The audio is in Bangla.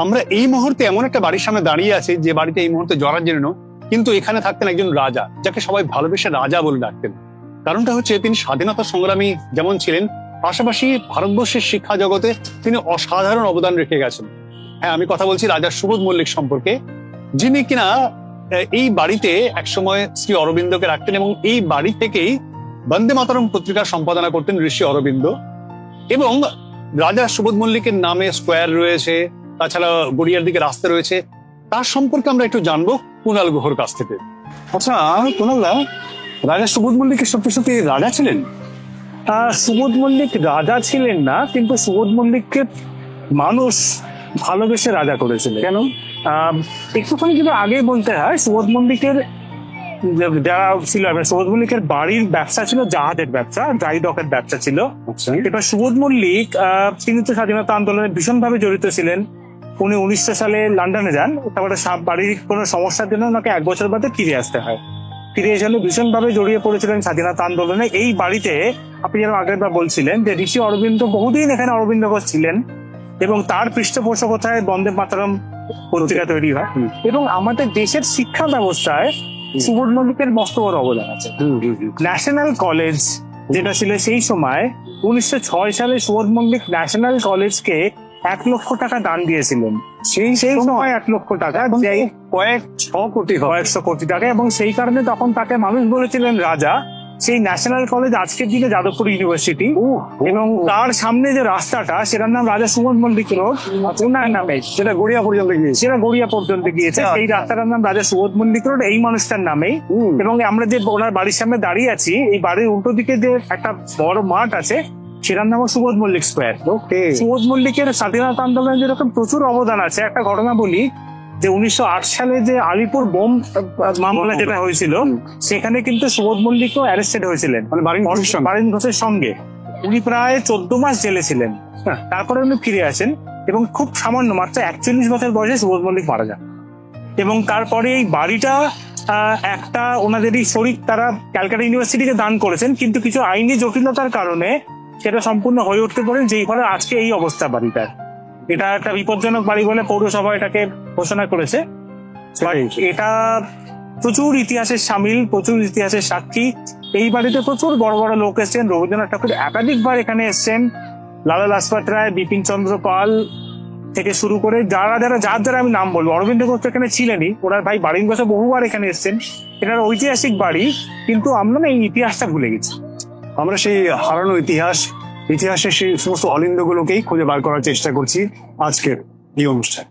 আমরা এই মুহূর্তে এমন একটা বাড়ির সামনে দাঁড়িয়ে আছি যে বাড়িতে এই মুহূর্তে জরাজীর্ণ, কিন্তু এখানে থাকতেন একজন রাজা, যাকে সবাই ভালোবেসে রাজা বলে ডাকতেন। কারণটা হচ্ছে তিনি স্বাধীনতা সংগ্রামী যেমন ছিলেন, পাশাপাশি ভারতবর্ষের শিক্ষা জগতে তিনি অসাধারণ অবদান রেখে গেছেন। হ্যাঁ, আমি কথা বলছি রাজা সুবোধ মল্লিক সম্পর্কে, যিনি কিনা এই বাড়িতে একসময় শ্রী অরবিন্দকে রাখতেন এবং এই বাড়ি থেকেই বন্দে মাতরম পত্রিকার সম্পাদনা করতেন ঋষি অরবিন্দ। এবং রাজা সুবোধ মল্লিকের নামে স্কোয়ার রয়েছে, তাছাড়া গড়িয়ার দিকে রাস্তা রয়েছে। তার সম্পর্কে আমরা একটু জানবো কুণাল গুহর কাছ থেকে। আচ্ছা কুণালদা, রাজা সুবোধ মল্লিক সত্যি সত্যি রাজা ছিলেন? সুবোধ মল্লিক রাজা ছিলেন না, কিন্তু সুবোধ মল্লিককে মানুষ ভালোবেসে রাজা করেছিলেন। কেন? একটুখানি যদি আগে বলতে হয়, সুবোধ মল্লিকের যারা ছিল, সুবোধ মল্লিকের বাড়ির ব্যবসা ছিল জাহাজের ব্যবসা, ড্রাই ডকের ব্যবসা ছিল। এবার সুবোধ মল্লিক তিনি তো স্বাধীনতা আন্দোলনে ভীষণভাবে জড়িত ছিলেন। উনি 1900 সালে লন্ডনে যান, তারপরে বাড়ির কোনো সমস্যার জন্য ওনাকে 1 বছর বাদে ফিরে আসতে হয়। ফিরে এসে ভীষণভাবে জড়িয়ে পড়েছিলেন স্বাধীনতা আন্দোলনে। এই বাড়িতে আপনি যেন আগের বার বলছিলেন যে ঋষি অরবিন্দ বহুদিন এখানে অরবিন্দ ঘোষ ছিলেন এবং তার পৃষ্ঠপোষকতায় বন্দে মাতরম পত্রিকা তৈরি হয়। এবং আমাদের দেশের শিক্ষা ব্যবস্থায় সুবোধ মল্লিকের মস্ত বড় অবদান আছে। ন্যাশনাল কলেজ যেটা ছিল সেই সময় 1906 সালে সুবোধ মল্লিক ন্যাশনাল কলেজকে 1 লক্ষ টাকা দান দিয়েছিলেন। সেই সময় 1 লক্ষ টাকা, কয়েকশো কোটি টাকা। এবং সেই কারণে তখন তাকে মানুষ বলেছিলেন রাজা। সেই ন্যাশনাল কলেজ আজকের দিনে যাদবপুর ইউনিভার্সিটি, এবং তার সামনে যে রাস্তাটা সেটার নাম রাজা সুবোধ মল্লিক রোড, ওনার নামে। সেটা গড়িয়া পর্যন্ত গিয়েছে। এই রাস্তাটার নাম রাজা সুবোধ মল্লিক রোড এই মানুষটার নামেই। এবং আমরা যে ওনার বাড়ির সামনে দাঁড়িয়ে আছি, এই বাড়ির উল্টো দিকে যে একটা বড় মাঠ আছে সেটার নাম সুবোধ মল্লিক স্কোয়ার। সুবোধ মল্লিকের স্বাধীনতা আন্দোলনে যেরকম প্রচুর অবদান আছে, একটা ঘটনা বলি যে 1908 সালে যে আলিপুর বোম মামলা যেটা হয়েছিল, সেখানে কিন্তু সুবোধ মল্লিকও অ্যারেস্টেড হয়েছিলেন, মানে বারিন ঘোষের সঙ্গে। উনি প্রায় 14 মাস জেলে ছিলেন। তারপরে উনি ফিরে আসেন এবং খুব সামান্য মাত্র 41 বছর বয়সে সুবোধ মল্লিক মারা যান। এবং তারপরে এই বাড়িটা একটা ওনাদেরই শরিক, তারা ক্যালকাটা ইউনিভার্সিটিকে দান করেছেন, কিন্তু কিছু আইনি জটিলতার কারণে সেটা সম্পূর্ণ হয়ে উঠতে পারেন, যেই ফলে আজকে এই অবস্থা বাড়িটার। এটা একটা বিপজ্জনক বাড়ি বলে পৌরসভা এটাকে ঘোষণা করেছে। এটা প্রচুর ইতিহাসের সামিল, প্রচুর ইতিহাসের সাক্ষী। এই বাড়িতে প্রচুর বড় বড় লোক এসছেন। রবীন্দ্রনাথ ঠাকুর একাধিকবার এখানে এসছেন, লালা লাজপত রায়, বিপিন চন্দ্র পাল থেকে শুরু করে যার আমি নাম বলবো, অরবিন্দ ঘোষ এখানে ছিলেনই, ওনার ভাই বারিন ঘোষ বহুবার এখানে এসছেন। এটার ঐতিহাসিক বাড়ি, কিন্তু আমরা না এই ইতিহাসটা ভুলে গেছি। আমরা সেই হারানো ইতিহাসের সেই সমস্ত অলিন্দগুলোকেই খুঁজে বার করার চেষ্টা করছি আজকের এই অনুষ্ঠান।